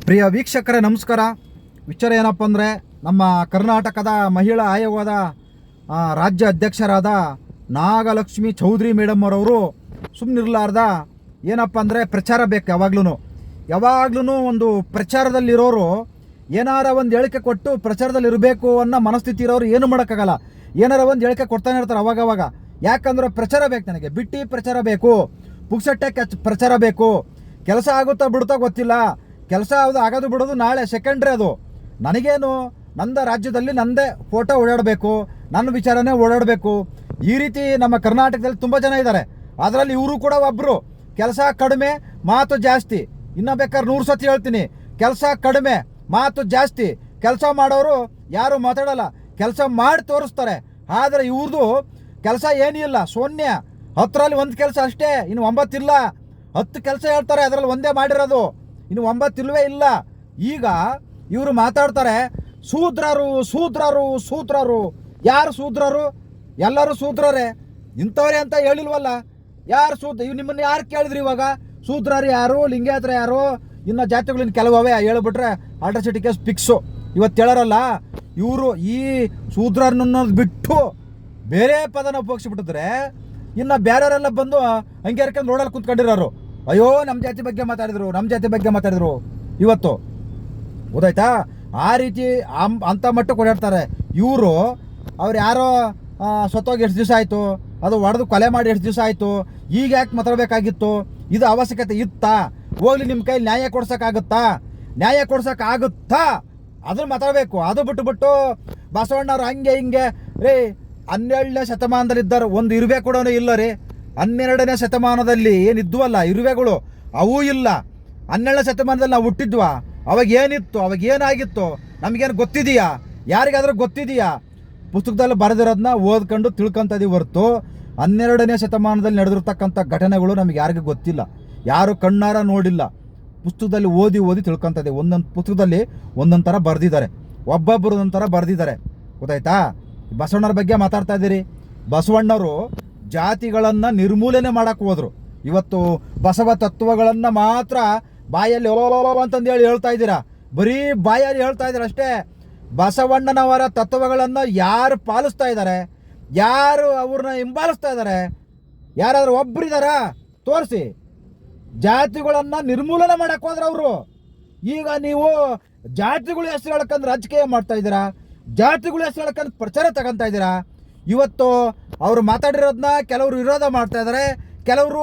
ಪ್ರಿಯ ವೀಕ್ಷಕರೇ ನಮಸ್ಕಾರ. ವಿಚಾರ ಏನಪ್ಪ ಅಂದರೆ, ನಮ್ಮ ಕರ್ನಾಟಕದ ಮಹಿಳಾ ಆಯೋಗದ ರಾಜ್ಯ ಅಧ್ಯಕ್ಷರಾದ ನಾಗಲಕ್ಷ್ಮಿ ಚೌಧರಿ ಮೇಡಮ್ ಅವರವರು ಸುಮ್ಮನಿರಲಾರ್ದ ಏನಪ್ಪ ಅಂದರೆ, ಪ್ರಚಾರ ಬೇಕು. ಯಾವಾಗ್ಲೂ ಒಂದು ಪ್ರಚಾರದಲ್ಲಿರೋರು ಏನಾರ ಒಂದು ಹೇಳಿಕೆ ಕೊಟ್ಟು ಪ್ರಚಾರದಲ್ಲಿರಬೇಕು ಅನ್ನೋ ಮನಸ್ಥಿತಿ ಇರೋರು ಏನು ಮಾಡೋಕ್ಕಾಗಲ್ಲ. ಏನಾರ ಒಂದು ಹೇಳಿಕೆ ಕೊಡ್ತಾನೆ ಇರ್ತಾರೆ ಅವಾಗವಾಗ. ಯಾಕಂದರೆ ಪ್ರಚಾರ ಬೇಕು, ನನಗೆ ಬಿಟ್ಟು ಪ್ರಚಾರ ಬೇಕು, ಪುಕ್ಸಟ್ಟೆ ಪ್ರಚಾರ ಬೇಕು. ಕೆಲಸ ಆಗುತ್ತಾ ಬಿಡುತ್ತಾ ಗೊತ್ತಿಲ್ಲ, ಕೆಲಸ ಆಗೋದು ಬಿಡೋದು ನಾಳೆ ಸೆಕೆಂಡ್ರಿ. ಅದು ನನಗೇನು, ನಂದ ರಾಜ್ಯದಲ್ಲಿ ನಂದೇ ಫೋಟೋ ಓಡಾಡಬೇಕು, ನನ್ನ ವಿಚಾರನೇ ಓಡಾಡಬೇಕು. ಈ ರೀತಿ ನಮ್ಮ ಕರ್ನಾಟಕದಲ್ಲಿ ತುಂಬ ಜನ ಇದ್ದಾರೆ. ಅದರಲ್ಲಿ ಇವರು ಕೂಡ ಒಬ್ಬರು. ಕೆಲಸ ಕಡಿಮೆ, ಮಾತು ಜಾಸ್ತಿ. ಇನ್ನು ಬೇಕಾದ್ರೆ 100 ಸತಿ ಹೇಳ್ತೀನಿ, ಕೆಲಸ ಕಡಿಮೆ, ಮಾತು ಜಾಸ್ತಿ. ಕೆಲಸ ಮಾಡೋರು ಯಾರು ಮಾತಾಡಲ್ಲ, ಕೆಲಸ ಮಾಡಿ ತೋರಿಸ್ತಾರೆ. ಆದರೆ ಇವ್ರದ್ದು ಕೆಲಸ ಏನಿಲ್ಲ, ಶೂನ್ಯ. 10ರಲ್ಲಿ 1 ಕೆಲಸ ಅಷ್ಟೇ, ಇನ್ನು 9 ಇಲ್ಲ. 10 ಕೆಲಸ ಹೇಳ್ತಾರೆ, ಅದರಲ್ಲಿ ಒಂದೇ ಮಾಡಿರೋದು, ಇನ್ನು 9 ಇಲ್ಲವೇ ಇಲ್ಲ. ಈಗ ಇವರು ಮಾತಾಡ್ತಾರೆ, ಸೂತ್ರರು. ಯಾರು ಸೂತ್ರರು? ಎಲ್ಲರೂ ಸೂತ್ರರೇ, ಇಂಥವ್ರೆ ಅಂತ ಹೇಳಿಲ್ವಲ್ಲ. ಯಾರು ನಿಮ್ಮನ್ನು ಯಾರು ಕೇಳಿದ್ರಿ ಇವಾಗ? ಸೂತ್ರರು ಯಾರು, ಲಿಂಗಾಯತರ ಯಾರು, ಇನ್ನು ಜಾತಿಗಳಿನ ಕೆಲವೇ ಹೇಳ್ಬಿಟ್ರೆ ಅಲ್ಟ್ರಾಸಿಟಿ ಕೇಸ್ ಫಿಕ್ಸು. ಇವತ್ತು ಹೇಳೋರಲ್ಲ ಇವರು. ಈ ಸೂತ್ರರನ್ನೋದು ಬಿಟ್ಟು ಬೇರೆ ಪದನ ಉಪಯೋಗಿಸ್ಬಿಟ್ಟಿದ್ರೆ ಇನ್ನು ಬೇರೆಯವರೆಲ್ಲ ಬಂದು ಹಂಗೆ ಹರ್ಕೊಂಡು ರೋಡಲ್ಲಿ ಕೂತ್ಕೊಂಡಿರೋರು, ಅಯ್ಯೋ ನಮ್ಮ ಜಾತಿ ಬಗ್ಗೆ ಮಾತಾಡಿದ್ರು ಇವತ್ತು. ಗೊತ್ತಾಯ್ತಾ? ಆ ರೀತಿ ಅಂಥ ಮಟ್ಟಕ್ಕೆ ಓಡಾಡ್ತಾರೆ ಇವರು. ಅವ್ರು ಯಾರೋ ಸತ್ತೋಗಿ ಎಷ್ಟು ದಿವಸ ಆಯಿತು, ಅದು ಹೊಡೆದು ಕೊಲೆ ಮಾಡಿ ಎಷ್ಟು ದಿವಸ ಆಯಿತು, ಈಗ ಯಾಕೆ ಮಾತಾಡಬೇಕಾಗಿತ್ತು? ಇದು ಅವಶ್ಯಕತೆ ಇತ್ತಾ? ಹೋಗ್ಲಿ, ನಿಮ್ಮ ಕೈಲಿ ನ್ಯಾಯ ಕೊಡ್ಸೋಕ್ಕಾಗುತ್ತಾ ಅದನ್ನು ಮಾತಾಡಬೇಕು. ಅದು ಬಿಟ್ಟು ಬಸವಣ್ಣವ್ರು ಹಂಗೆ ಹಿಂಗೆ ರೀ. 12ನೇ ಶತಮಾನದಲ್ಲಿದ್ದರು, ಒಂದು ಇರುವೆ ಕೂಡ ಇಲ್ಲ ರೀ. 12ನೇ ಶತಮಾನದಲ್ಲಿ ಏನಿದ್ವಲ್ಲ ಇರುವೆಗಳು, ಅವೂ ಇಲ್ಲ. 12ನೇ ಶತಮಾನದಲ್ಲಿ ನಾವು ಹುಟ್ಟಿದ್ವಾ? ಅವಾಗ ಏನಿತ್ತು, ಅವಾಗ ಏನಾಗಿತ್ತು ನಮಗೇನು ಗೊತ್ತಿದೆಯಾ? ಯಾರಿಗಾದ್ರೂ ಗೊತ್ತಿದೆಯಾ? ಪುಸ್ತಕದಲ್ಲಿ ಬರೆದಿರೋದನ್ನ ಓದ್ಕೊಂಡು ತಿಳ್ಕೊಂತದೀವಿ ಹೊರತು 12ನೇ ಶತಮಾನದಲ್ಲಿ ನಡೆದಿರ್ತಕ್ಕಂಥ ಘಟನೆಗಳು ನಮಗೆ ಯಾರಿಗೂ ಗೊತ್ತಿಲ್ಲ, ಯಾರು ಕಣ್ಣಾರ ನೋಡಿಲ್ಲ. ಪುಸ್ತಕದಲ್ಲಿ ಓದಿ ತಿಳ್ಕೊಂತದೆ. ಒಂದೊಂದು ಪುಸ್ತಕದಲ್ಲಿ ಒಂದೊಂದು ಥರ ಬರೆದಿದ್ದಾರೆ, ಒಬ್ಬೊಬ್ಬರು ಒಂದೊಂದು ಥರ ಬರೆದಿದ್ದಾರೆ. ಗೊತ್ತಾಯ್ತಾ? ಬಸವಣ್ಣವ್ರ ಬಗ್ಗೆ ಮಾತಾಡ್ತಾ ಇದ್ದೀರಿ. ಬಸವಣ್ಣವರು ಜಾತಿಗಳನ್ನು ನಿರ್ಮೂಲನೆ ಮಾಡಕ್ಕೆ ಹೋದರು. ಇವತ್ತು ಬಸವ ತತ್ವಗಳನ್ನು ಮಾತ್ರ ಬಾಯಲ್ಲಿ ಅಂತಂದೇಳಿ ಹೇಳ್ತಾ ಇದ್ದೀರಾ, ಬರೀ ಬಾಯಲ್ಲಿ ಹೇಳ್ತಾ ಇದ್ದೀರ ಅಷ್ಟೇ. ಬಸವಣ್ಣನವರ ತತ್ವಗಳನ್ನು ಯಾರು ಪಾಲಿಸ್ತಾ ಇದ್ದಾರೆ, ಯಾರು ಅವ್ರನ್ನ ಹಿಂಬಾಲಿಸ್ತಾ ಇದ್ದಾರೆ? ಯಾರಾದರೂ ಒಬ್ಬರಿದಾರ ತೋರಿಸಿ. ಜಾತಿಗಳನ್ನು ನಿರ್ಮೂಲನೆ ಮಾಡಕ್ಕೆ ಹೋದ್ರೆ ಅವರು. ಈಗ ನೀವು ಜಾತಿಗಳು ಹೆಸರು ಹೇಳ್ಕಂದ್ರೆ ರಾಜಕೀಯ ಮಾಡ್ತಾ ಇದ್ದೀರಾ, ಜಾತಿಗಳು ಹೆಸರು ಹೇಳ್ಕಂದ್ರೆ ಪ್ರಚಾರ ತಗೊಂತಾ ಇದ್ದೀರಾ. ಇವತ್ತು ಅವರು ಮಾತಾಡಿರೋದನ್ನ ಕೆಲವರು ವಿರೋಧ ಮಾಡ್ತಾ ಇದ್ದಾರೆ, ಕೆಲವರು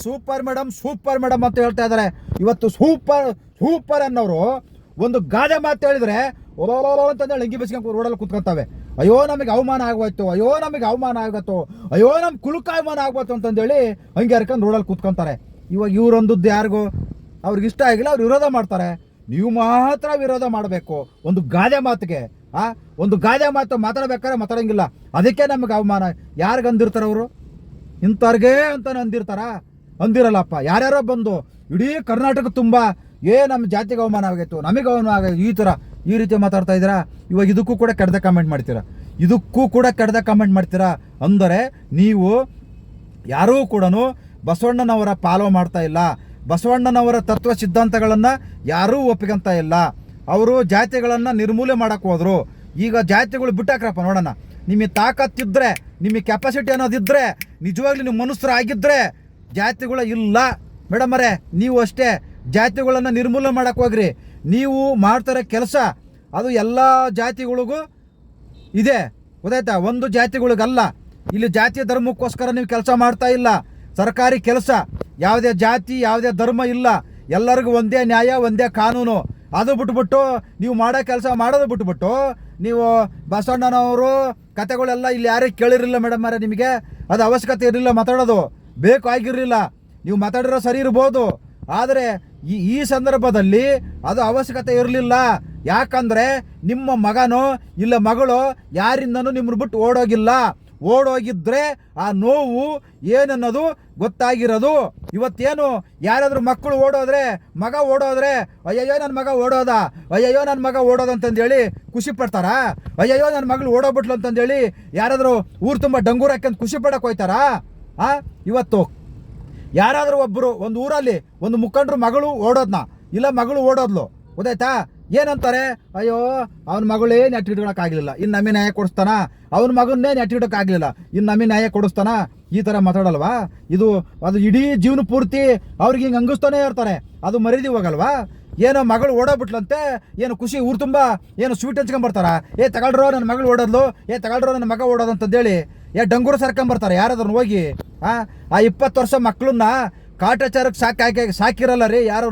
ಸೂಪರ್ ಮೇಡಮ್ ಅಂತ ಹೇಳ್ತಾ ಇದ್ದಾರೆ. ಇವತ್ತು ಸೂಪರ್ ಅನ್ನೋರು ಒಂದು ಗಾದೆ ಮಾತು ಹೇಳಿದ್ರೆ ಅಂತಂದೇಳಿ ಅಂಗಿ ಬೆಸ್ಕೊಂಡು ರೋಡಲ್ಲಿ ಕೂತ್ಕೊಂತಾವೆ. ಅಯ್ಯೋ ನಮಗೆ ಅವಮಾನ ಆಗೋಯ್ತು, ಅಯ್ಯೋ ನಮ್ಮ ಕುಲುಕ ಅವಮಾನ ಆಗೋಯ್ತು ಅಂತಂದೇಳಿ ಹಂಗೆ ಹರ್ಕೊಂಡು ರೋಡಲ್ಲಿ ಕೂತ್ಕೊಂತಾರೆ. ಇವಾಗ ಇವರೊಂದದ್ದು ಯಾರಿಗೂ ಅವ್ರಿಗೆ ಇಷ್ಟ ಆಗಿಲ್ಲ, ಅವ್ರು ವಿರೋಧ ಮಾಡ್ತಾರೆ. ನೀವು ಮಾತ್ರ ವಿರೋಧ ಮಾಡಬೇಕು ಒಂದು ಗಾದೆ ಮಾತಿಗೆ. ಒಂದು ಗಾದೆ ಮಾತು ಮಾತಾಡ್ಬೇಕಾದ್ರೆ ಮಾತಾಡಂಗಿಲ್ಲ, ಅದಕ್ಕೆ ನಮಗೆ ಅವಮಾನ. ಯಾರಿಗೆ ಅಂದಿರ್ತಾರೆ ಅವರು? ಇಂಥವ್ರಿಗೆ ಅಂತ ಅಂದಿರಲ್ಲಪ್ಪ. ಯಾರ್ಯಾರೋ ಬಂದು ಇಡೀ ಕರ್ನಾಟಕ ತುಂಬ ನಮ್ಮ ಜಾತಿಗೆ ಅವಮಾನ ಆಗೈತು, ನಮಗೆ ಅವಮಾನ ಆಗೈತು, ಈ ರೀತಿ ಮಾತಾಡ್ತಾ ಇದ್ದೀರಾ. ಇವಾಗ ಇದಕ್ಕೂ ಕೂಡ ಕೆಡ್ದ ಕಾಮೆಂಟ್ ಮಾಡ್ತೀರಾ. ಅಂದರೆ ನೀವು ಯಾರೂ ಕೂಡ ಬಸವಣ್ಣನವರ ಫಾಲೋ ಮಾಡ್ತಾ ಇಲ್ಲ, ಬಸವಣ್ಣನವರ ತತ್ವ ಸಿದ್ಧಾಂತಗಳನ್ನು ಯಾರೂ ಒಪ್ಪಿಕೊಂತ ಇಲ್ಲ. ಅವರು ಜಾತಿಗಳನ್ನು ನಿರ್ಮೂಲನೆ ಮಾಡಕ್ಕೆ ಹೋದರು. ಈಗ ಜಾತಿಗಳು ಬಿಟ್ಟಾಕ್ರಪ್ಪ ನೋಡೋಣ. ನಿಮಗೆ ತಾಕತ್ತಿದ್ರೆ, ನಿಮಗೆ ಕೆಪಾಸಿಟಿ ಅನ್ನೋದಿದ್ದರೆ, ನಿಜವಾಗ್ಲೂ ನೀವು ಮನುಷ್ಯರಾಗಿದ್ದರೆ ಜಾತಿಗಳು ಇಲ್ಲ ಮೇಡಮರೇ. ನೀವು ಅಷ್ಟೇ ಜಾತಿಗಳನ್ನು ನಿರ್ಮೂಲನೆ ಮಾಡಕ್ಕೆ ಹೋಗ್ರಿ. ನೀವು ಮಾಡ್ತಾರೆ ಕೆಲಸ ಅದು ಎಲ್ಲ ಜಾತಿಗಳಿಗೂ ಇದೆ, ಗೊತ್ತಾಯ್ತಾ? ಒಂದು ಜಾತಿಗಳಿಗಲ್ಲ. ಇಲ್ಲಿ ಜಾತಿ ಧರ್ಮಕ್ಕೋಸ್ಕರ ನೀವು ಕೆಲಸ ಮಾಡ್ತಾ ಇಲ್ಲ. ಸರ್ಕಾರಿ ಕೆಲಸ, ಯಾವುದೇ ಜಾತಿ ಯಾವುದೇ ಧರ್ಮ ಇಲ್ಲ, ಎಲ್ಲರಿಗೂ ಒಂದೇ ನ್ಯಾಯ ಒಂದೇ ಕಾನೂನು. ಅದು ಬಿಟ್ಬಿಟ್ಟು ನೀವು ಮಾಡೋ ಕೆಲಸ ಮಾಡೋದು ಬಿಟ್ಬಿಟ್ಟು ನೀವು ಬಸವಣ್ಣನವರು ಕತೆಗಳೆಲ್ಲ ಇಲ್ಲಿ ಯಾರೂ ಕೇಳಿರಲಿಲ್ಲ ಮೇಡಮರೇ. ನಿಮಗೆ ಅದು ಅವಶ್ಯಕತೆ ಇರಲಿಲ್ಲ, ಮಾತಾಡೋದು ಬೇಕು ಆಗಿರಲಿಲ್ಲ. ನೀವು ಮಾತಾಡಿರೋ ಸರಿ ಇರ್ಬೋದು, ಆದರೆ ಈ ಸಂದರ್ಭದಲ್ಲಿ ಅದು ಅವಶ್ಯಕತೆ ಇರಲಿಲ್ಲ. ಯಾಕಂದರೆ ನಿಮ್ಮ ಮಗನೋ ಇಲ್ಲ ಮಗಳು ಯಾರಿಂದನೂ ನಿಮ್ಮನ್ನು ಬಿಟ್ಟು ಓಡೋಗಿದ್ರೆ ಆ ನೋವು ಏನನ್ನೋದು ಗೊತ್ತಾಗಿರೋದು. ಇವತ್ತೇನು ಯಾರಾದರೂ ಮಕ್ಕಳು ಮಗ ಓಡೋದ್ರೆ ಅಯ್ಯಯ್ಯೋ ನನ್ನ ಮಗ ಓಡೋದ ಅಂತಂದೇಳಿ ಖುಷಿ ಪಡ್ತಾರಾ? ಅಯ್ಯಯ್ಯೋ ನನ್ನ ಮಗಳು ಓಡೋಗ್ಬಿಟ್ಲು ಅಂತಂದೇಳಿ ಯಾರಾದರೂ ಊರು ತುಂಬ ಡಂಗೂರ ಹಾಕ್ಯಂತ ಖುಷಿ ಪಡಕ್ಕೆ ಹೋಯ್ತಾರಾ? ಇವತ್ತು ಯಾರಾದರೂ ಒಬ್ಬರು ಒಂದು ಊರಲ್ಲಿ ಒಂದು ಮುಖಂಡರು ಮಗಳು ಓಡೋದ್ನ ಇಲ್ಲ ಮಗಳು ಓಡೋದ್ಲು, ಗೊತ್ತಾಯ್ತಾ? ಏನಂತಾರೆ, ಅಯ್ಯೋ ಅವನ ಮಗಳೇ ನೆಟ್ ಇಟ್ಕೊಳಕ್ಕಾಗಲಿಲ್ಲ, ಇನ್ನು ನಮಗೆ ನ್ಯಾಯ ಕೊಡಿಸ್ತಾನ, ಅವನ ಮಗನ್ನೇ ನೆಟ್ ಇಡೋಕ್ಕಾಗಲಿಲ್ಲ, ಇನ್ನು ನಮಗೆ ನ್ಯಾಯ ಕೊಡಿಸ್ತಾನ, ಈ ಥರ ಮಾತಾಡಲ್ವಾ? ಅದು ಇಡೀ ಜೀವನ ಪೂರ್ತಿ ಅವ್ರಿಗೆ ಹಿಂಗೆ ಅಂಗಿಸ್ತಾನೆ ಇರ್ತಾರೆ, ಅದು ಮರೀದಿ ಹೋಗಲ್ವಾ? ಏನೋ ಮಗಳು ಓಡೋಗ್ಬಿಟ್ಲಂತೆ, ಏನು ಖುಷಿ ಊರು ತುಂಬ ಏನು ಸ್ವೀಟ್ ಹಂಚ್ಕೊಂಬರ್ತಾರ, ತಗೊಳ್ರೋ ನನ್ನ ಮಗಳು ಓಡೋದ್ಲು, ತಗೊಳ್ರೋ ನನ್ನ ಮಗ ಓಡೋದು ಅಂತಂದೇಳಿ ಡಂಗೂರು ಸರ್ಕೊಂಬರ್ತಾರೆ ಯಾರಾದ್ರೂ ಹೋಗಿ. ಆ 20 ವರ್ಷ ಮಕ್ಕಳನ್ನ ಕಾಟಾಚಾರಕ್ಕೆ ಸಾಕಿರಲ್ಲ ರೀ ಯಾರೂ.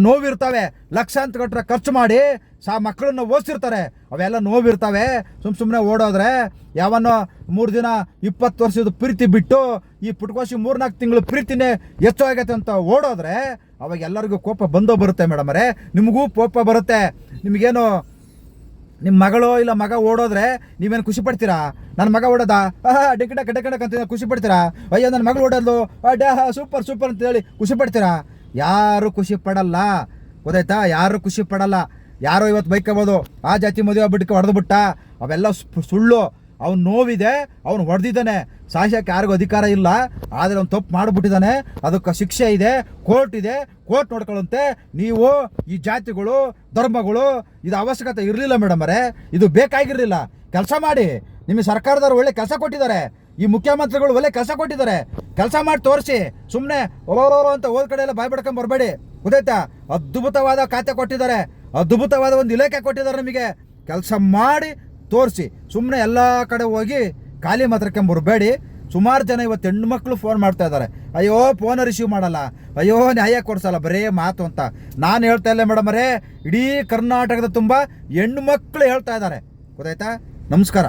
ನೋವಿರ್ತವೆ, ಲಕ್ಷಾಂತರ ಗಟ್ಟರೆ ಖರ್ಚು ಮಾಡಿ ಮಕ್ಕಳನ್ನ ಓದಿಸಿರ್ತಾರೆ, ಅವೆಲ್ಲ ನೋವಿರ್ತವೆ. ಸುಮ್ಮನೆ ಓಡೋದ್ರೆ ಯಾವನ್ನೋ 3 ದಿನ 20 ವರ್ಷದ ಪ್ರೀತಿ ಬಿಟ್ಟು ಈ ಪುಟ್ಕೋಶಿ 3-4 ತಿಂಗಳು ಪ್ರೀತಿನೇ ಹೆಚ್ಚು ಆಗತ್ತೆ ಅಂತ ಓಡೋದ್ರೆ ಅವಾಗ ಎಲ್ಲರಿಗೂ ಕೋಪ ಬಂದೋ ಬರುತ್ತೆ ಮೇಡಮರೇ, ನಿಮಗೂ ಕೋಪ ಬರುತ್ತೆ. ನಿಮಗೇನು ನಿಮ್ಮ ಮಗಳು ಇಲ್ಲ ಮಗ ಓಡೋದ್ರೆ ನೀವೇನು ಖುಷಿ ಪಡ್ತೀರಾ? ನನ್ನ ಮಗ ಓಡೋದ ಡಿಕಡಕ್ ಅಂತ ಖುಷಿ ಪಡ್ತೀರಾ? ಅಯ್ಯೋ ನನ್ನ ಮಗಳು ಓಡೋದು ಸೂಪರ್ ಸೂಪರ್ ಅಂತ ಹೇಳಿ ಖುಷಿ ಪಡ್ತೀರಾ? ಯಾರು ಖುಷಿ ಪಡಲ್ಲ, ಗೊತ್ತಾಯ್ತಾ? ಯಾರು ಖುಷಿ ಪಡಲ್ಲ. ಯಾರೋ ಇವತ್ತು ಬೈಕೋಬೋದು, ಆ ಜಾತಿ ಮದುವೆ ಆಗ್ಬಿಟ್ಟು ಹೊಡೆದು ಬಿಟ್ಟ, ಅವೆಲ್ಲ ಸುಳ್ಳು. ಅವ್ನು ನೋವಿದೆ, ಅವ್ನು ಹೊಡೆದಿದ್ದಾನೆ, ಸಾಯಿಸೋಕ್ಕೆ ಯಾರಿಗೂ ಅಧಿಕಾರ ಇಲ್ಲ, ಆದರೆ ಅವ್ನು ತಪ್ಪು ಮಾಡಿಬಿಟ್ಟಿದ್ದಾನೆ, ಅದಕ್ಕೆ ಶಿಕ್ಷೆ ಇದೆ, ಕೋರ್ಟ್ ಇದೆ, ಕೋರ್ಟ್ ನೋಡ್ಕೊಳ್ಳುತ್ತೆ. ನೀವು ಈ ಜಾತಿಗಳು ಧರ್ಮಗಳು ಇದು ಅವಶ್ಯಕತೆ ಇರಲಿಲ್ಲ ಮೇಡಮರೇ, ಇದು ಬೇಕಾಗಿರಲಿಲ್ಲ. ಕೆಲಸ ಮಾಡಿ, ನಿಮಗೆ ಸರ್ಕಾರದವ್ರು ಒಳ್ಳೆ ಕೆಲಸ ಕೊಟ್ಟಿದ್ದಾರೆ, ಈ ಮುಖ್ಯಮಂತ್ರಿಗಳು ಒಳ್ಳೆ ಕೆಲಸ ಕೊಟ್ಟಿದ್ದಾರೆ, ಕೆಲಸ ಮಾಡಿ ತೋರಿಸಿ. ಸುಮ್ಮನೆ ಅಂತ ಹೋದ ಕಡೆ ಎಲ್ಲ ಬಾಯ್ ಬಿಡ್ಕೊಂಡ್ ಬರಬೇಡಿ, ಗೊತ್ತಾಯ್ತಾ? ಅದ್ಭುತವಾದ ಖಾತೆ ಕೊಟ್ಟಿದ್ದಾರೆ, ಅದ್ಭುತವಾದ ಒಂದು ಇಲಾಖೆ ಕೊಟ್ಟಿದ್ದಾರೆ ನಿಮಗೆ, ಕೆಲಸ ಮಾಡಿ ತೋರಿಸಿ. ಸುಮ್ಮನೆ ಎಲ್ಲ ಕಡೆ ಹೋಗಿ ಖಾಲಿ ಮಾತ್ರಕ್ಕೆ ಬರಬೇಡಿ. ಸುಮಾರು ಜನ ಇವತ್ತು ಹೆಣ್ಮಕ್ಳು ಫೋನ್ ಮಾಡ್ತಾ ಇದ್ದಾರೆ, ಅಯ್ಯೋ ಫೋನ್ ರಿಸೀವ್ ಮಾಡಲ್ಲ, ಅಯ್ಯೋ ನ್ಯಾಯ ಕೊಡಿಸಲ್ಲ, ಬರೇ ಮಾತು ಅಂತ. ನಾನು ಹೇಳ್ತಾ ಇಲ್ಲ ಮೇಡಮರೇ, ಇಡೀ ಕರ್ನಾಟಕದ ತುಂಬ ಹೆಣ್ಣು ಮಕ್ಕಳು ಹೇಳ್ತಾ ಇದ್ದಾರೆ, ಗೊತ್ತಾಯ್ತಾ? ನಮಸ್ಕಾರ.